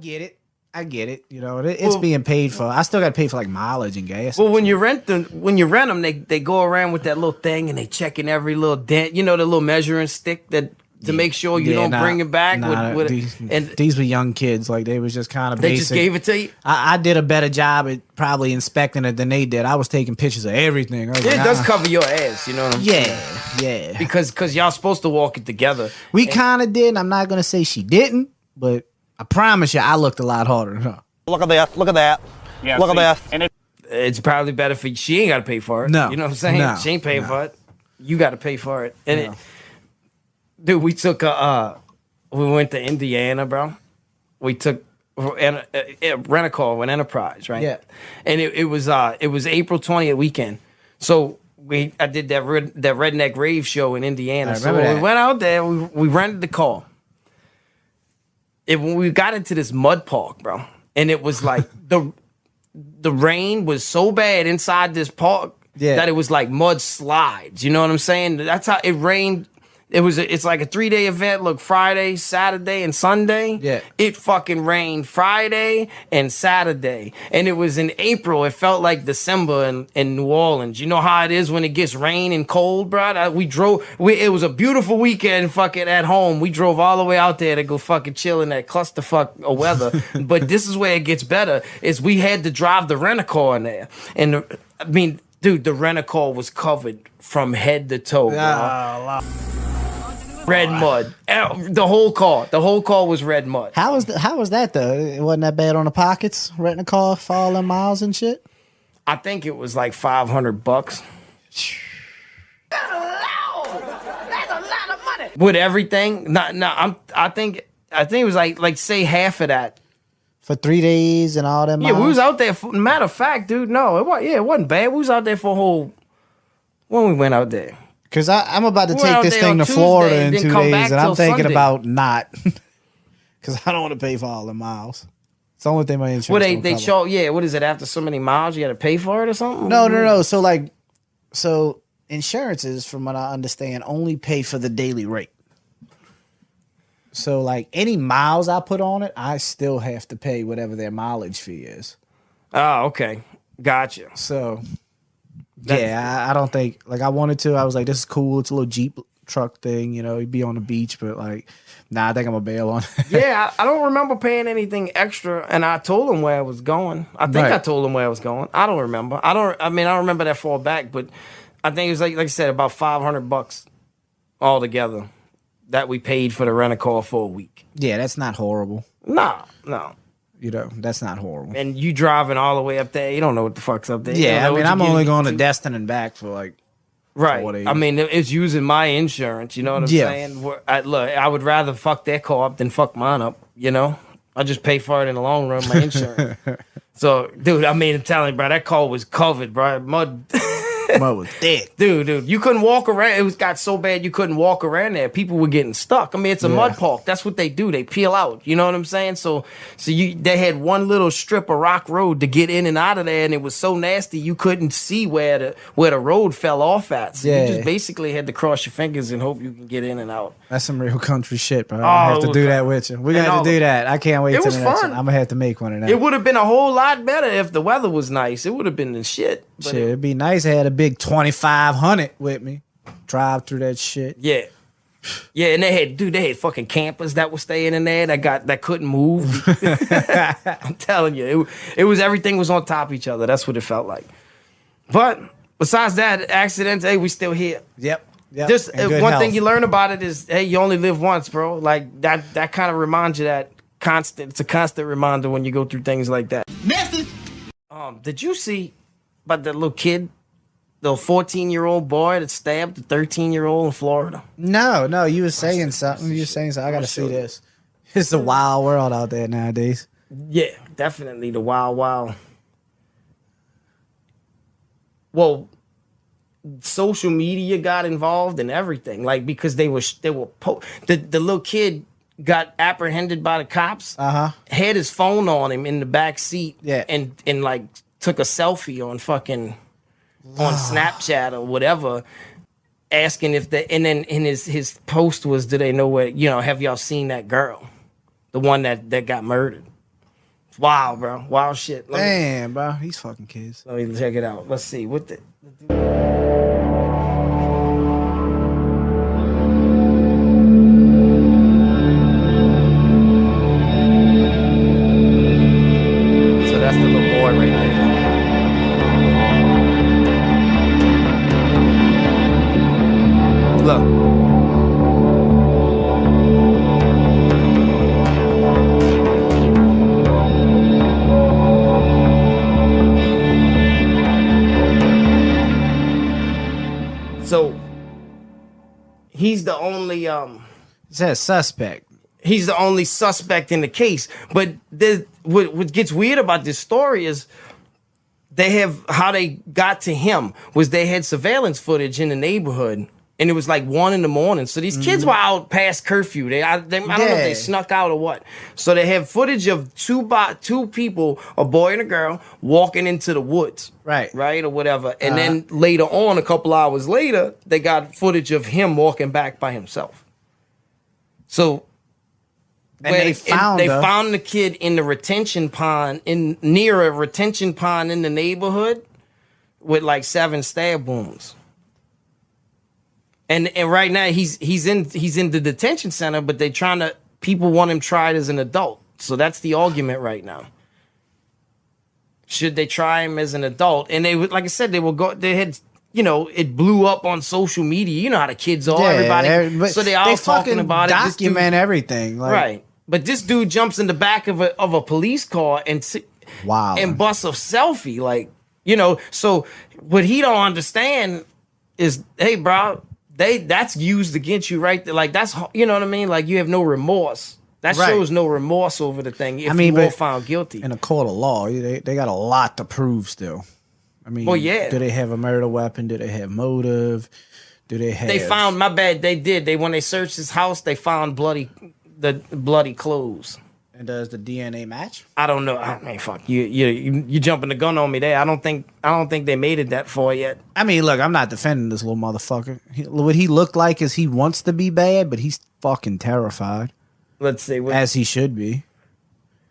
get it. I get it. You know, it's being paid for. I still got to pay for like mileage and gas. Well, when you rent them, they go around with that little thing and they checking every little dent. You know, the little measuring stick to make sure you don't bring it back. These were young kids. Like they was just kind of. They just gave it to you. I did a better job at probably inspecting it than they did. I was taking pictures of everything. It does cover your ass. You know what I'm saying? Yeah. Because y'all supposed to walk it together. We kind of did. I'm not gonna say she didn't, but. I promise you, I looked a lot harder than her. Look at this. Look at that. Yeah, look at this. And it's probably better for you. She ain't got to pay for it. No. You know what I'm saying? No. She ain't paying for it. You got to pay for it. And dude, we took we went to Indiana, bro. We took a rent-a-car with Enterprise, right? Yeah. And it was April 20th weekend. So I did that Redneck Rave show in Indiana. So we went out there. We rented the car. When we got into this mud park, bro, and it was like the rain was so bad inside this park that it was like mud slides. You know what I'm saying? That's how it rained. It's like a 3-day event. Look, Friday, Saturday, and Sunday. Yeah. It fucking rained Friday and Saturday. And it was in April. It felt like December in New Orleans. You know how it is when it gets rain and cold, bro? It was a beautiful weekend fucking at home. We drove all the way out there to go fucking chill in that clusterfuck of weather. But this is where it gets better, is we had to drive the rent-a-car in there. And I mean, dude, the rent-a-car was covered from head to toe, bro. Red mud. The whole car was red mud. How was that though? It wasn't that bad on the pockets, renting a car for all them miles and shit. I think it was like $500. That's a lot of money. With everything. I think it was like say half of that. For 3 days and all that miles? Yeah, we was out there matter of fact, dude, no, it wasn't bad. We was out there for a whole when we went out there. Because I'm about to take this thing to Florida in 2 days, and I'm thinking about not. Because I don't want to pay for all the miles. It's the only thing my insurance Well, they show, what is it, after so many miles, you got to pay for it or something? No. So insurances, from what I understand, only pay for the daily rate. So, like, any miles I put on it, I still have to pay whatever their mileage fee is. Oh, okay. Gotcha. So... I don't think, like, I wanted to. I was like, this is cool. It's a little Jeep truck thing, you know, you'd be on the beach, but like, nah, I think I'm gonna bail on it. Yeah, I don't remember paying anything extra, and I told him where I was going. I think I told him where I was going. I don't remember. I don't remember that far back, but I think it was like I said, about $500 altogether that we paid for the rent-a-car for a week. Yeah, that's not horrible. No. You know, that's not horrible. And you driving all the way up there, you don't know what the fuck's up there. Yeah, I mean, I'm only going to Destin and back for like 4 days. I mean, it's using my insurance, you know what I'm saying? I would rather fuck their car up than fuck mine up, you know? I just pay for it in the long run, my insurance. So, dude, I mean, I'm telling you, bro, that car was covered, bro. Mud was thick. Dude, you couldn't walk around. It got so bad you couldn't walk around there. People were getting stuck. I mean, it's a mud park. That's what they do. They peel out. You know what I'm saying? So they had one little strip of rock road to get in and out of there, and it was so nasty you couldn't see where the road fell off at. So you just basically had to cross your fingers and hope you can get in and out. That's some real country shit, bro. I have to do that with you. We're going to have to do that. I can't wait till the next one. I'm going to have to make one of that. It would have been a whole lot better if the weather was nice. It would have been the shit. Shit, it'd be nice. I had a big 2500 with me. Drive through that shit. Yeah. Yeah, and they had fucking campers that were staying in there that couldn't move. I'm telling you, it was everything was on top of each other. That's what it felt like. But besides that, accidents, hey, we still here. Yep. Just one thing you learn about it is, hey, you only live once, bro. Like that kind of reminds you that constant. It's a constant reminder when you go through things like that. Message. Did you see about that little kid? The 14-year-old boy that stabbed the 13-year-old in Florida. No, you were saying something. I gotta see this. It's a wild world out there nowadays. Yeah, definitely the wild. Well, social media got involved in everything, like because the little kid got apprehended by the cops. Had his phone on him in the back seat. Yeah, and like took a selfie on fucking. On Snapchat or whatever, asking if and then in his post was, do they know where, have y'all seen that girl? The one that got murdered. Wow, bro. Wild shit. Damn, bro. These fucking kids. Let me check it out. Let's see. What the... So that's the little boy right there. Look. So he's the only It says suspect. he's the only suspect in the case. But what gets weird about this story is they have how they got to him was they had surveillance footage in the neighborhood. And it was like 1 a.m. So these kids were out past curfew. I don't know if they snuck out or what. So they have footage of two people, a boy and a girl, walking into the woods. Right. Right, or whatever. And then later on, a couple hours later, they got footage of him walking back by himself. So And they found the kid in the retention pond, near a retention pond in the neighborhood with like 7 stab wounds. And right now he's in the detention center, but people want him tried as an adult. So that's the argument right now. Should they try him as an adult? And they would, like I said, they had, it blew up on social media. You know how the kids are, everybody. So they all talking about it. Document everything. Like, right. But this dude jumps in the back of a police car and busts a selfie. Like, so what he don't understand is, hey, bro, that's used against you right there. Like, that's, you know what I mean? Like, you have no remorse. That shows no remorse over the thing if you were found guilty. In a court of law, they got a lot to prove still. I mean, do they have a murder weapon? Do they have motive? Do they have... They found, my bad, they did. When they searched his house, they found the bloody clothes. And does the DNA match? I don't know. I mean, fuck you jumping the gun on me there. I don't think they made it that far yet. I mean, look, I'm not defending this little motherfucker. What he looked like is he wants to be bad, but he's fucking terrified. Let's see. As he should be.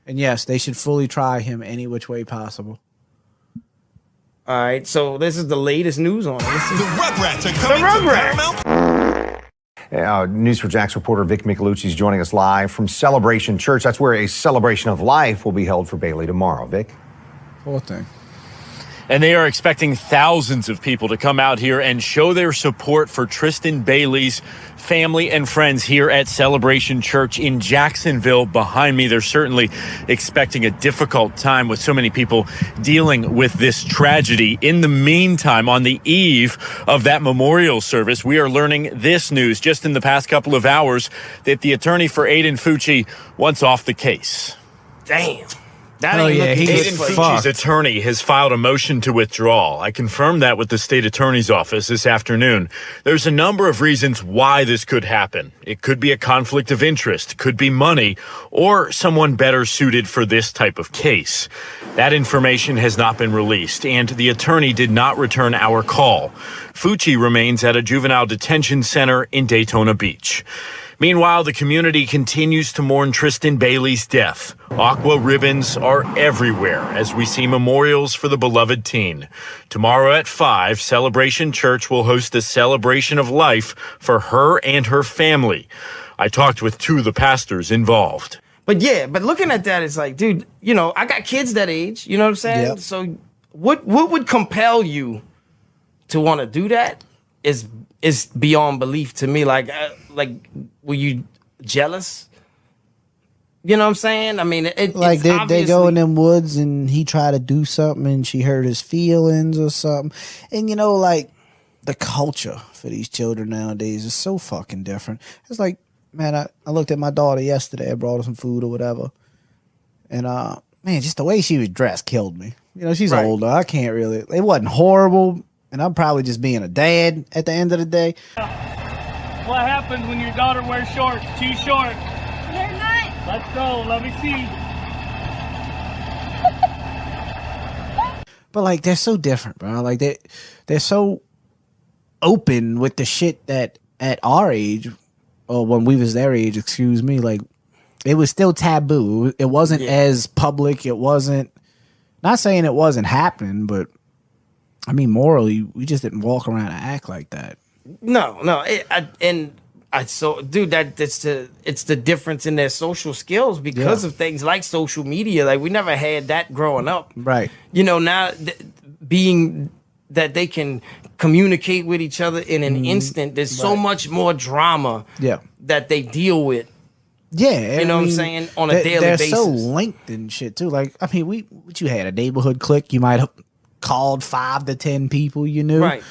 And yes, they should fully try him any which way possible. All right, so this is the latest news on it. The Rugrats are coming to Paramount. News4Jax reporter Vic Micolucci is joining us live from Celebration Church. That's where a celebration of life will be held for Bailey tomorrow. Vic? Poor thing. And they are expecting thousands of people to come out here and show their support for Tristan Bailey's family and friends here at Celebration Church in Jacksonville. Behind me, they're certainly expecting a difficult time with so many people dealing with this tragedy. In the meantime, on the eve of that memorial service, we are learning this news just in the past couple of hours that the attorney for Aiden Fucci wants off the case. Damn. Aiden Fucci's attorney has filed a motion to withdraw. I confirmed that with the state attorney's office this afternoon. There's a number of reasons why this could happen. It could be a conflict of interest, could be money, or someone better suited for this type of case. That information has not been released, and the attorney did not return our call. Fucci remains at a juvenile detention center in Daytona Beach. Meanwhile, the community continues to mourn Tristan Bailey's death. Aqua ribbons are everywhere as we see memorials for the beloved teen. Tomorrow at 5, Celebration Church will host a celebration of life for her and her family. I talked with 2 of the pastors involved. But looking at that, it's like, dude, I got kids that age. You know what I'm saying? Yep. So what would compel you to want to do that is beyond belief to me. Like, were you jealous? You know what I'm saying? I mean, they go in them woods and he tried to do something and she hurt his feelings or something. And the culture for these children nowadays is so fucking different. It's like, man, I looked at my daughter yesterday. I brought her some food or whatever. And man, just the way she was dressed killed me. She's older. I can't really. It wasn't horrible. And I'm probably just being a dad at the end of the day. What happens when your daughter wears shorts? Too short. They're not. Let's go. Let me see. But they're so different, bro. Like they're so open with the shit that at our age, or when we was their age, excuse me, like it was still taboo. It wasn't as public. It wasn't, not saying it wasn't happening, but I mean, morally, we just didn't walk around and act like that. No. So, dude, it's the difference in their social skills because of things like social media. Like, we never had that growing up. Right. You know, now being that they can communicate with each other in an instant, there's so much more drama that they deal with. Yeah. You know what I'm saying? On a daily basis. They're so linked and shit, too. Like, I mean, what you had, a neighborhood clique, you might have called 5 to 10 people you knew. Right.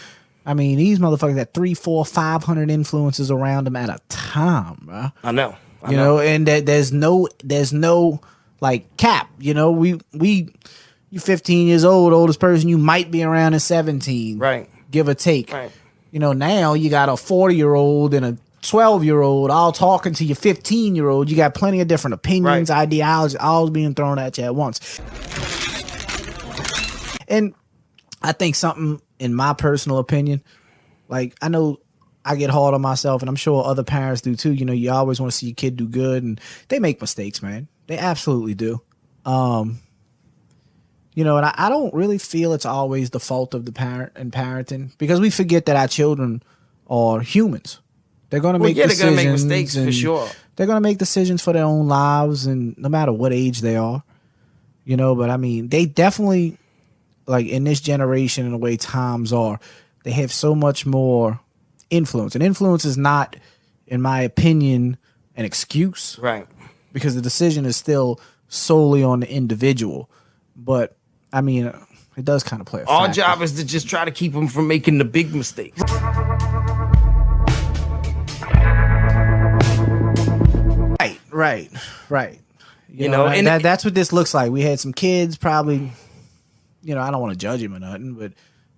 I mean, these motherfuckers had 300, 400, 500 influences around them at a time, bro. I know. You know, and there's no like cap. You know, you 15 years old, oldest person you might be around is 17, right? Give or take. Right. You know, now you got a 40-year-old and a 12-year-old all talking to your 15-year-old. You got plenty of different opinions, ideologies, all being thrown at you at once. And I think something, in my personal opinion, like, I know I get hard on myself, and I'm sure other parents do too. You know, you always want to see your kid do good, and they make mistakes, man. They absolutely do. You know, and I don't really feel it's always the fault of the parent and parenting, because we forget that our children are humans. They're going to make decisions. They're going to make mistakes for sure. They're going to make decisions for their own lives, and no matter what age they are, you know. But I mean, they definitely, like, in this generation and the way times are, they have so much more influence. And influence is not, in my opinion, an excuse. Right. Because the decision is still solely on the individual. But, I mean, it does kind of play a factor. Our job is to just try to keep them from making the big mistakes. Right. You know, and that's what this looks like. We had some kids, probably, you know, I don't want to judge him or nothing, but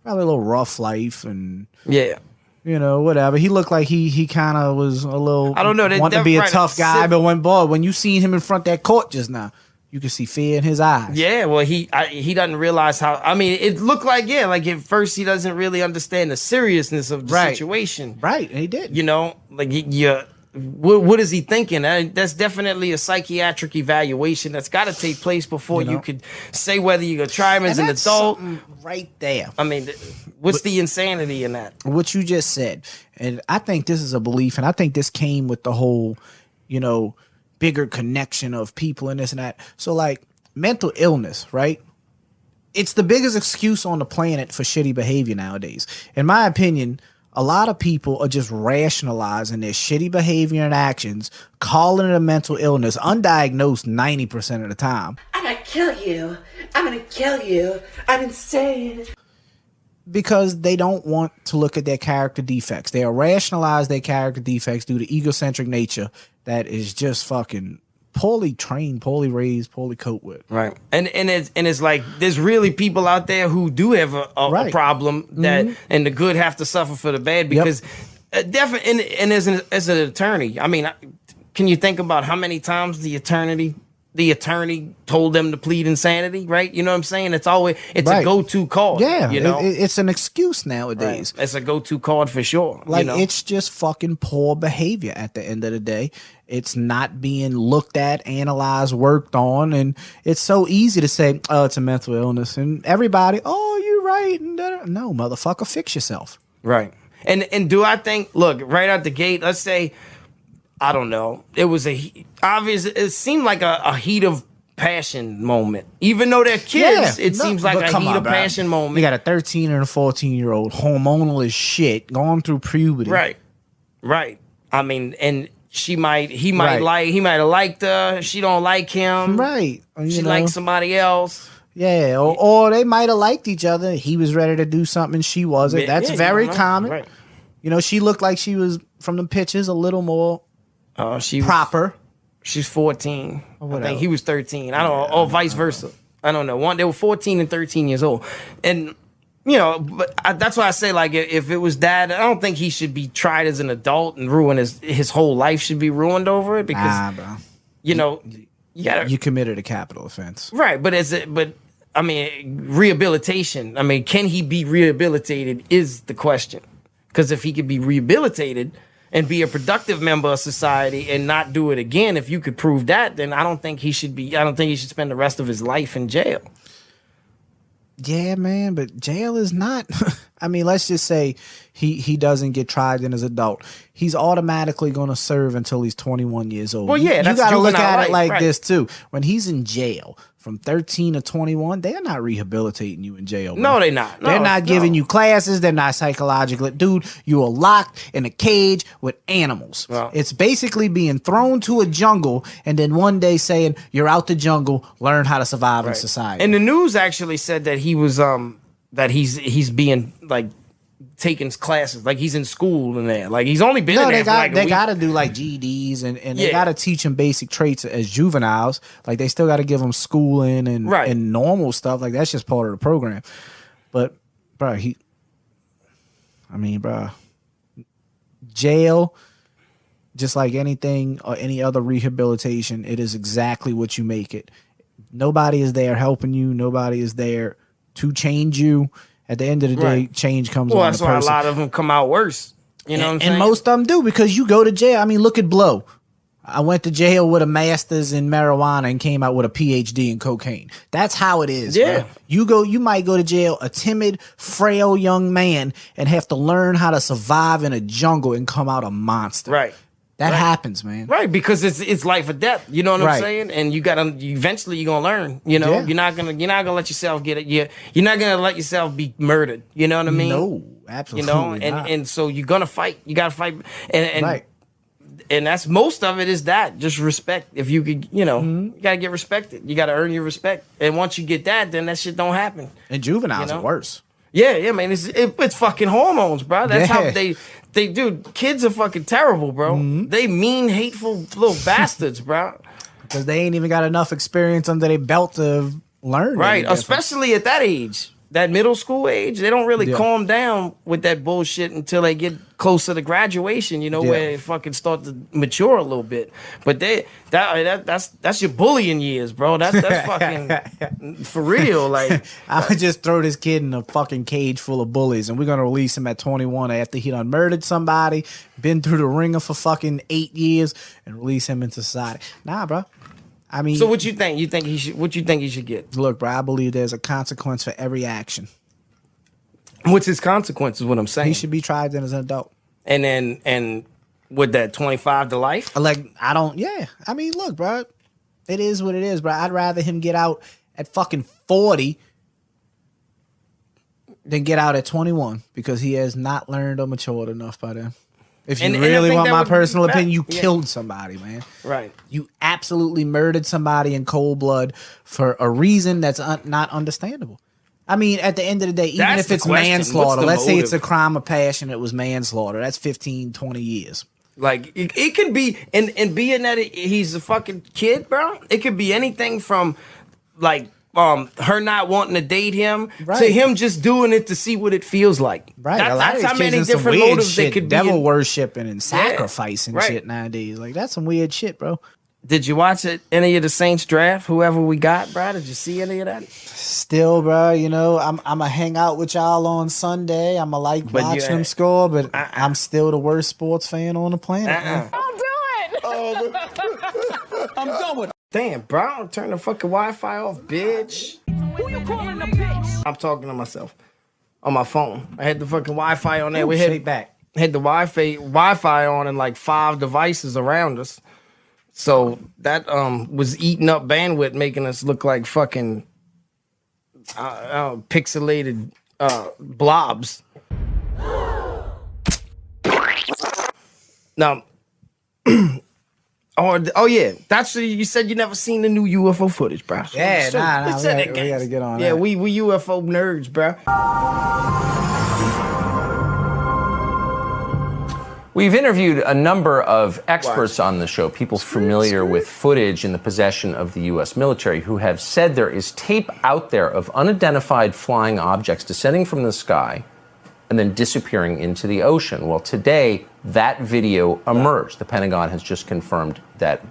probably a little rough life, and you know, whatever. He looked like he kind of was a little, I don't know, wanted to be a tough guy, but when you seen him in front of that court just now, you could see fear in his eyes. Yeah, well, he doesn't realize how. I mean, it looked like like at first he doesn't really understand the seriousness of the situation. Right, he did. You know, like what is he thinking? That's definitely a psychiatric evaluation that's got to take place before you could say whether you're gonna try him as an adult. Right there. I mean, what's the insanity in that? What you just said, and I think this is a belief, and I think this came with the whole, you know, bigger connection of people and this and that. So, like, mental illness, right? It's the biggest excuse on the planet for shitty behavior nowadays. In my opinion, a lot of people are just rationalizing their shitty behavior and actions, calling it a mental illness, undiagnosed 90% of the time. I'm gonna kill you. I'm gonna kill you. I'm insane. Because they don't want to look at their character defects. They rationalize their character defects due to egocentric nature that is just fucking poorly trained, poorly raised, poorly coped with. Right. And it's like there's really people out there who do have a problem that and the good have to suffer for the bad, because definitely, and as an attorney, I mean, can you think about how many times the attorney told them to plead insanity, right? You know what I'm saying? It's a go-to card. Yeah, you know, it's an excuse nowadays. Right. It's a go-to card for sure. Like, you know? It's just fucking poor behavior at the end of the day. It's not being looked at, analyzed, worked on, and it's so easy to say, oh, it's a mental illness, and everybody, oh, you're right. No, motherfucker, fix yourself. Right. And do I think, look, right out the gate, let's say, I don't know, it was it seemed like a heat of passion moment. Even though they're kids, seems like a heat of passion moment. You got a 13 and a 14-year-old, hormonal as shit, going through puberty. Right. I mean, and he might have liked her, she don't like him. Right. She likes somebody else. Yeah, or they might have liked each other. He was ready to do something, she wasn't. That's very common. Right. You know, she looked like she was, from the pictures, a little more proper. She's 14. I think he was 13. I don't know, or vice versa. I don't know. They were 14 and 13 years old. And, you know, but that's why I say, like, if it was that, I don't think he should be tried as an adult and ruin his whole life should be ruined over it, because, bro. You know, you committed a capital offense. Right, but I mean, rehabilitation. I mean, can he be rehabilitated is the question. Because if he could be rehabilitated, and be a productive member of society and not do it again, if you could prove that, then I don't think he should spend the rest of his life in jail. Yeah, man, but jail is not. I mean, let's just say he doesn't get tried in as an adult. He's automatically going to serve until he's 21 years old. Well, yeah, you that's got to look juvenile at it life, like right. this too. When he's in jail from 13 to 21, they're not rehabilitating you in jail. No, man. they're not. No, They're not giving you classes. They're not psychological. Dude, you are locked in a cage with animals. Well, it's basically being thrown to a jungle and then one day saying, you're out the jungle, learn how to survive in society. And the news actually said that he was that he's being like taking classes, like he's in school and there, like he's only been in there for like a they week. got to do like GEDs and they got to teach them basic traits as juveniles. Like they still got to give them schooling and normal stuff. Like that's just part of the program. But bro, jail, just like anything or any other rehabilitation, it is exactly what you make it. Nobody is there helping you. Nobody is there to change you. At the end of the day, change comes on the person. Well, that's why a lot of them come out worse. You know what I'm saying? And most of them do, because you go to jail. I mean, look at Blow. I went to jail with a master's in marijuana and came out with a PhD in cocaine. That's how it is. Yeah. Bro. You might go to jail, a timid, frail young man, and have to learn how to survive in a jungle and come out a monster. Right. That happens, man. Right, because it's life or death. You know what I'm saying? And eventually you're gonna learn. You know, you're not gonna let yourself get it. You're not gonna let yourself be murdered. You know what I mean? No, absolutely. You know, and so you're gonna fight. You gotta fight. And that's most of it is that just respect. If you could, you gotta get respected. You gotta earn your respect. And once you get that, then that shit don't happen. And juveniles are worse. Yeah, man. It's fucking hormones, bro. That's how they do. Kids are fucking terrible, bro. They mean, hateful little bastards, bro. Because they ain't even got enough experience under their belt to learn. Right, especially at that age. That middle school age, they don't really calm down with that bullshit until they get closer to graduation, where they fucking start to mature a little bit. But that's your bullying years, bro. That's fucking for real. Like I would just throw this kid in a fucking cage full of bullies, and we're gonna release him at 21 after he done murdered somebody, been through the ringer for fucking 8 years, and release him into society. Nah, bro. I mean, so what you think? What you think he should get? Look, bro, I believe there's a consequence for every action. What's his consequence is what I'm saying. He should be tried then as an adult. And with that 25 to life? I mean, look, bro, it is what it is, bro. I'd rather him get out at fucking 40 than get out at 21 because he has not learned or matured enough by then. If you really want my personal opinion, you killed somebody, man. Right. You absolutely murdered somebody in cold blood for a reason that's not understandable. I mean, at the end of the day, even if it's manslaughter, let's say it's a crime of passion, it was manslaughter. That's 15, 20 years. Like, it could be, and being that he's a fucking kid, bro, it could be anything from, like, her not wanting to date him to him just doing it to see what it feels like. Right. That's how many different motives they could be. Devil worshiping and sacrificing shit nowadays. Like, that's some weird shit, bro. Did you watch any of the Saints draft? Whoever we got, bro? Did you see any of that? Still, bro, I'm going to hang out with y'all on Sunday. I'm going to watch them score, but I'm still the worst sports fan on the planet. I'll do it. I'm done with it. Damn, bro, turn the fucking Wi-Fi off, bitch. Who you calling a bitch? I'm talking to myself on my phone. I had the fucking Wi-Fi on there. We had back. Had the Wi-Fi on and like 5 devices around us. So that was eating up bandwidth, making us look like fucking pixelated blobs. Now, oh yeah, that's you said you never seen the new UFO footage, bro. Yeah, we gotta get on. Yeah, we UFO nerds, bro. We've interviewed a number of experts on the show, people familiar with footage in the possession of the U.S. military, who have said there is tape out there of unidentified flying objects descending from the sky and then disappearing into the ocean. Well, today, that video emerged. The Pentagon has just confirmed that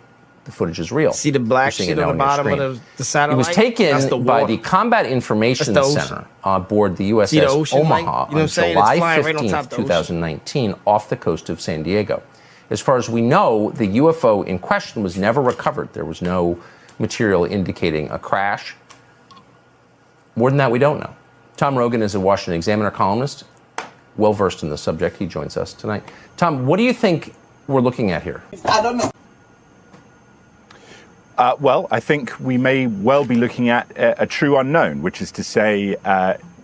the footage is real. See the black You're seeing shit it now on the on your bottom screen. of the satellite? It was taken by water. the Combat Information That's the Center aboard the USS See the ocean, Omaha like, you know what I'm on saying? It's July flying right on 15th, top of the ocean. 2019, off the coast of San Diego. As far as we know, the UFO in question was never recovered. There was no material indicating a crash. More than that, we don't know. Tom Rogan is a Washington Examiner columnist, well-versed in the subject. He joins us tonight. Tom, what do you think we're looking at here? I don't know. Well, I think we may well be looking at a true unknown, which is to say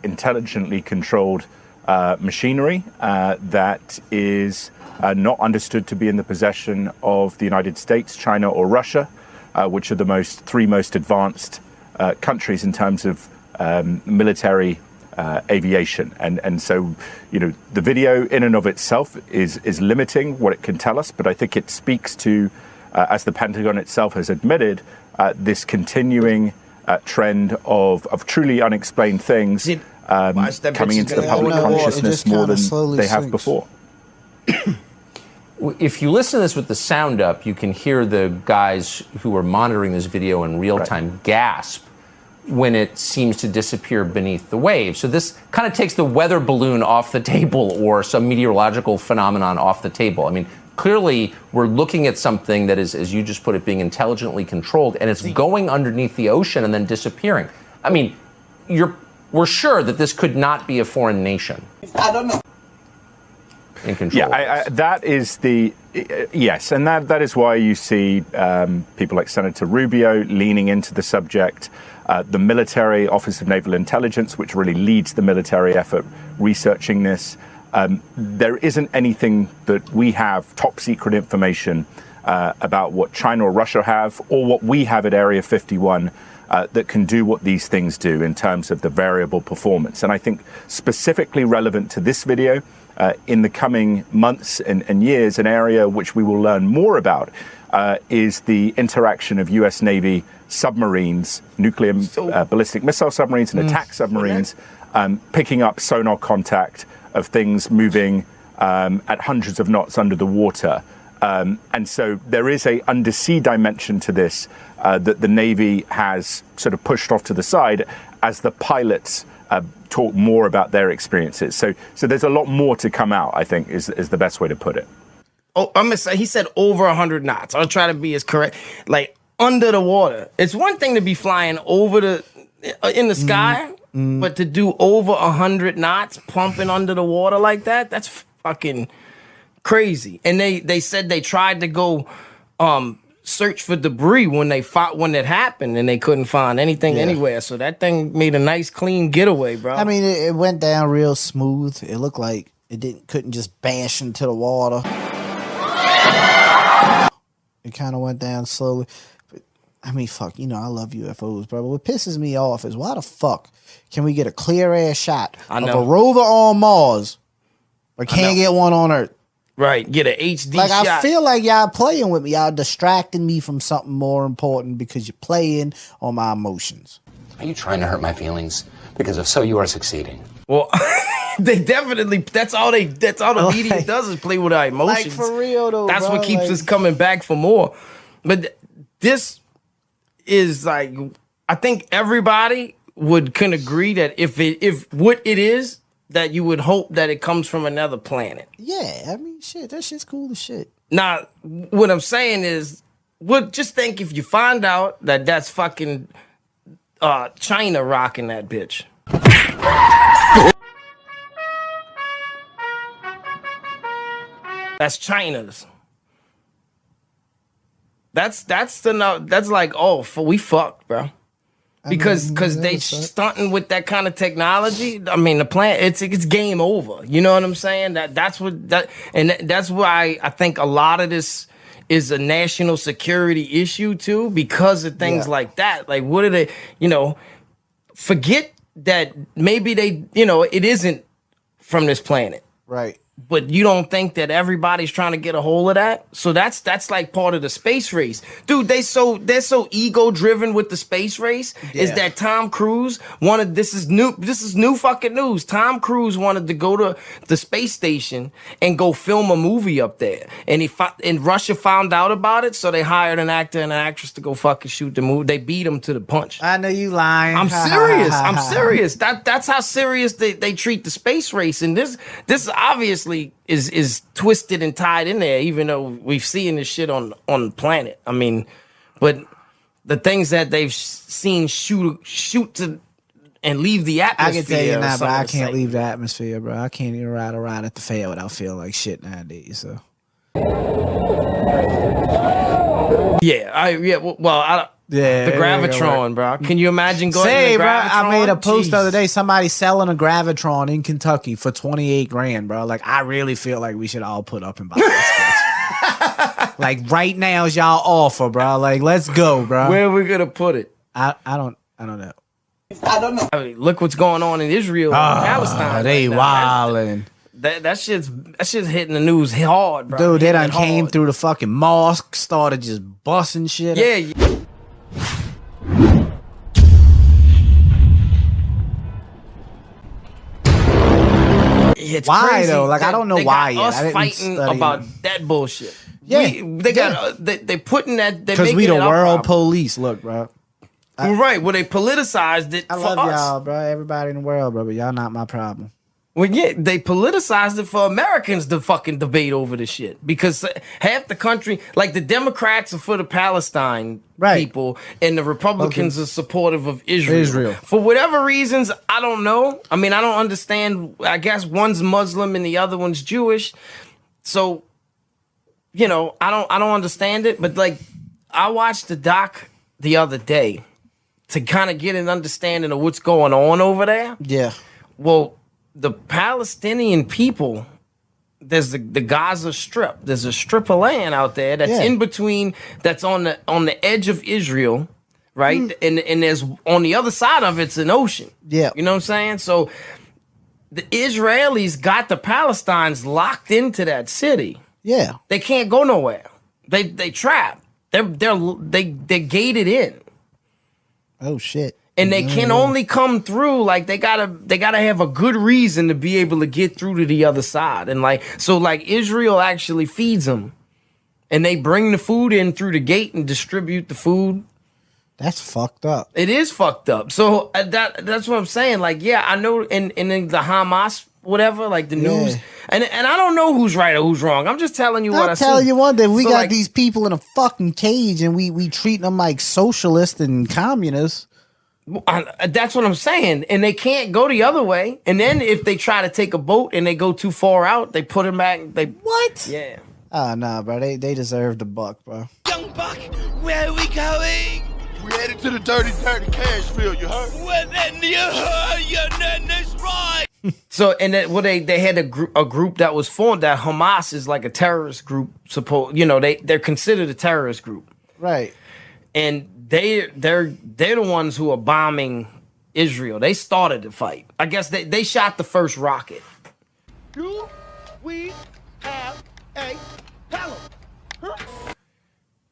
intelligently controlled machinery that is not understood to be in the possession of the United States, China, or Russia, which are the three most advanced countries in terms of military aviation. And so, you know, the video in and of itself is limiting what it can tell us, but I think it speaks to, as the Pentagon itself has admitted, this continuing trend of truly unexplained things coming into the public consciousness more than they have before. If you listen to this with the sound up, you can hear the guys who are monitoring this video in real time gasp when it seems to disappear beneath the waves. So this kind of takes the weather balloon off the table or some meteorological phenomenon off the table. I mean, clearly we're looking at something that is, as you just put it, being intelligently controlled, and it's going underneath the ocean and then disappearing. I mean, we're sure that this could not be a foreign nation. I don't know. In control. Yeah, that is yes, and that is why you see people like Senator Rubio leaning into the subject. The military Office of Naval Intelligence, which really leads the military effort researching this. There isn't anything that we have, top secret information about what China or Russia have, or what we have at Area 51 that can do what these things do in terms of the variable performance. And I think specifically relevant to this video, in the coming months and years, an area which we will learn more about is the interaction of U.S. Navy submarines, nuclear ballistic missile submarines and attack submarines, picking up sonar contact of things moving at hundreds of knots under the water. And so there is a undersea dimension to this that the Navy has sort of pushed off to the side as the pilots talk more about their experiences. So there's a lot more to come out, I think, is the best way to put it. Oh, I'm gonna say he said over 100 knots. I'll try to be as correct. Like under the water. It's one thing to be flying over in the sky, but to do over 100 knots pumping under the water like that, that's fucking crazy. And they said they tried to go search for debris when it happened, and they couldn't find anything anywhere. So that thing made a nice clean getaway, bro. I mean, it went down real smooth. It looked like it couldn't just bash into the water. It kind of went down slowly. But I mean, fuck, you know, I love UFOs, bro. But what pisses me off is why the fuck can we get a clear ass shot of a rover on Mars, but can't get one on Earth? Right, get an HD like, shot. I feel like y'all playing with me. Y'all distracting me from something more important because you're playing on my emotions. Are you trying to hurt my feelings? Because if so, you are succeeding. Well, they definitely. That's all the media does is play with our emotions. Like, for real though, that's bro, what keeps us coming back for more. But this is like, I think everybody can agree that if what it is, that you would hope that it comes from another planet. Yeah, I mean, shit, that shit's cool as shit. Now, what I'm saying is, just think if you find out that that's fucking China rocking that bitch. That's China's. That's like, oh, we fucked, bro. Because they stunting with that kind of technology. I mean, the planet, it's game over. You know what I'm saying? That's why I think a lot of this is a national security issue too, because of things like that. Like, what are they? You know, forget that maybe they. You know, it isn't from this planet. Right. But you don't think that everybody's trying to get a hold of that? So that's like part of the space race. Dude, they're so ego driven with the space race is that Tom Cruise wanted, this is new fucking news. Tom Cruise wanted to go to the space station and go film a movie up there. And Russia found out about it, so they hired an actor and an actress to go fucking shoot the movie. They beat him to the punch. I know you lying. I'm serious. I'm serious. That's how serious they treat the space race. And this obviously is twisted and tied in there, even though we've seen this shit on the planet. I mean, but the things that they've seen shoot to and leave the atmosphere. I can tell you now, bro, I can't leave the atmosphere, bro. I can't even ride around at the fair without feeling like shit nowadays. So the Gravitron, bro. Can you imagine going to the Gravitron? Bro, I made a post the other day. Somebody selling a Gravitron in Kentucky for $28,000, bro. Like, I really feel like we should all put up and buy this. Like, right now is y'all offer, bro. Like, let's go, bro. Where are we gonna put it? I don't know. I don't know. I mean, look what's going on in Israel and Palestine. They wildin'. That shit's hitting the news hard, bro. Dude, they done came through the fucking mosque, started just busting shit. Yeah. It's why crazy though? Like, I don't know why yet. Us fighting about that bullshit. Yeah, they putting that because we the world police. Look, bro. Right, well, they politicized it. I love y'all, bro. Everybody in the world, bro. But y'all not my problem. Well, yeah, they politicized it for Americans to fucking debate over the shit because half the country, like the Democrats are for the Palestine people and the Republicans are supportive of Israel. For whatever reasons, I don't know. I mean, I don't understand. I guess one's Muslim and the other one's Jewish. So, you know, I don't understand it. But like, I watched the doc the other day to kind of get an understanding of what's going on over there. Yeah. Well, the Palestinian people, there's the Gaza Strip. There's a strip of land out there that's in between, that's on the edge of Israel, right? And there's on the other side of it's an ocean. Yeah. You know what I'm saying? So the Israelis got the Palestinians locked into that city. Yeah. They can't go nowhere. They trapped. They're gated in. Oh shit. And they can only come through, like they gotta have a good reason to be able to get through to the other side. And like, so like Israel actually feeds them and they bring the food in through the gate and distribute the food. That's fucked up. It is fucked up. So that's what I'm saying. Like, yeah, I know in the Hamas, whatever, like the news. And I don't know who's right or who's wrong. I'm just telling you what I see. I'm telling you one that we So, got like, these people in a fucking cage and we treat them like socialists and communists. That's what I'm saying. And they can't go the other way. And then if they try to take a boat and they go too far out, they put them back. What? Yeah. Oh, nah, bro. They deserve the buck, bro. Young Buck, where are we going? We headed to the dirty cash field, you heard? Well, then you heard, that's right. So, and then, well, they had a group that was formed, that Hamas is like a terrorist group, they're considered a terrorist group. Right. And they're the ones who are bombing Israel. They started the fight. I guess they shot the first rocket. Do we have a problem? Huh?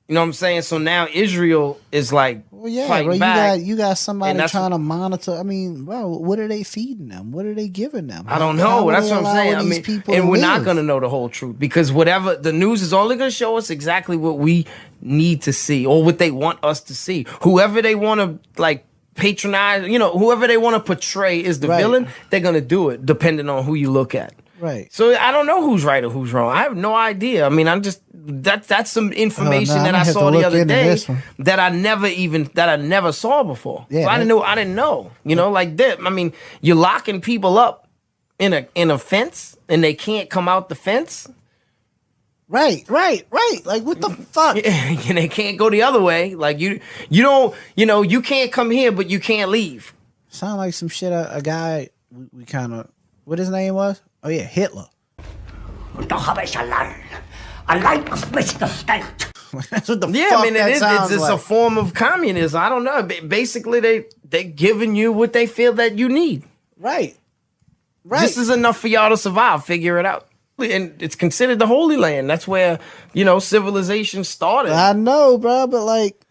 You know what I'm saying? So now Israel is like fighting back. You got somebody trying to monitor. I mean, bro, what are they feeding them? What are they giving them? I don't know. That's what I'm saying. I mean, and we're not going to know the whole truth because whatever the news is only going to show us exactly what we need to see or what they want us to see. Whoever they want to like patronize, whoever they want to portray as the villain, they're going to do it depending on who you look at. Right. So I don't know who's right or who's wrong. I have no idea. I mean, that's some information that I saw the other day that I never saw before. Yeah, so I didn't know. Like that. I mean, you're locking people up in a fence and they can't come out the fence. Right. Like what the fuck? And they can't go the other way. Like you don't, you can't come here, but you can't leave. Sound like some shit. A guy we kind of, what his name was? Oh yeah, Hitler. That's what the fuck I mean, it's a form of communism. I don't know. Basically, they giving you what they feel that you need. Right. This is enough for y'all to survive. Figure it out. and it's considered the Holy Land. That's where, you know, civilization started. I know, bro, but like,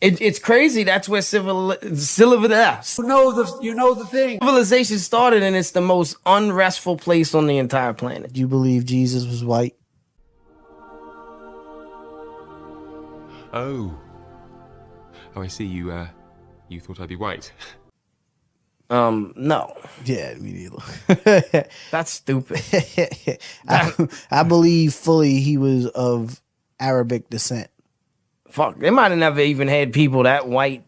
it's crazy. That's where civilization started, and it's the most unrestful place on the entire planet. Do you believe Jesus was white? Oh, I see. You thought I'd be white. No. Yeah, me neither. That's stupid. I believe fully he was of Arabic descent. Fuck, they might have never even had people that white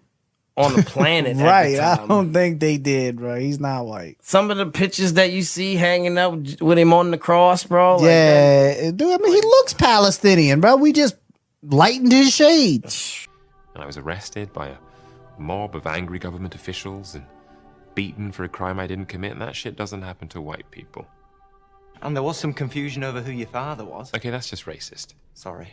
on the planet. Right, at the time. I don't think they did, bro. He's not white. Some of the pictures that you see hanging up with him on the cross, bro. Yeah, dude. I mean, he looks Palestinian, bro. We just lightened his shades. And I was arrested by a mob of angry government officials and beaten for a crime I didn't commit, and that shit doesn't happen to white people. And there was some confusion over who your father was. Okay, that's just racist. Sorry.